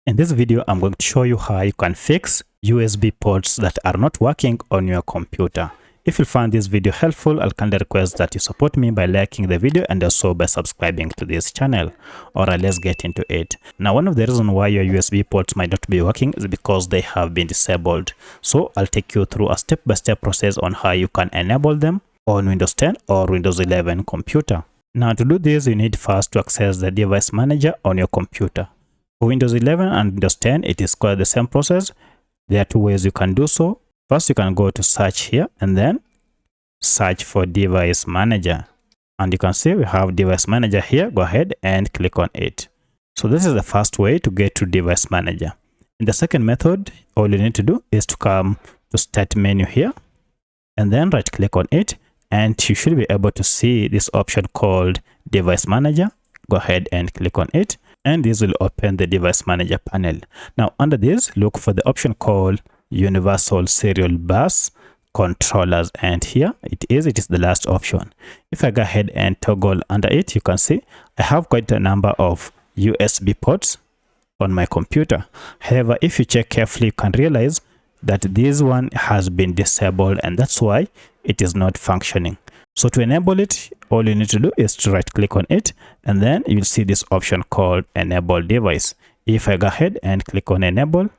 In this video, I'm going to show you how you can fix USB ports that are not working on your computer. If you find this video helpful, I'll kindly request that you support me by liking the video and also by subscribing to this channel. Alright, let's get into it. Now, one of the reasons why your USB ports might not be working is because they have been disabled. So I'll take you through a step-by-step process on how you can enable them on Windows 10 or Windows 11 computer. Now, to do this, you need first to access the device manager on your computer. For Windows 11 and Windows 10, it is quite the same process. There are two ways you can do so. First, you can go to search here and then search for device manager. And you can see we have device manager here. Go ahead and click on it. So this is the first way to get to device manager. In the second method, all you need to do is to come to start menu here and then right click on it. And you should be able to see this option called device manager. Go ahead and click on it. And this will open the device manager panel. Now under this, look for the option called universal serial bus controllers, and here it is the last option. If I go ahead and toggle under it, you can see I have quite a number of USB ports on my computer. However, if you check carefully, you can realize that this one has been disabled, and that's why it is not functioning. So to enable it, all you need to do is to right click on it, and then you'll see this option called enable device. If I go ahead and click on enable,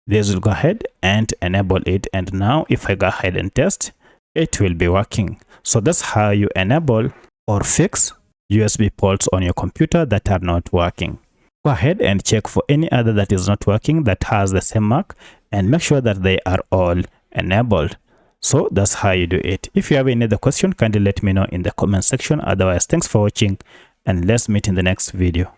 this will go ahead and enable it. And now if I go ahead and test, it will be working. So that's how you enable or fix USB ports on your computer that are not working. Go ahead and check for any other that is not working that has the same mark and make sure that they are all enabled. So that's how you do it. If you have any other question, kindly let me know in the comment section. Otherwise, thanks for watching and let's meet in the next video.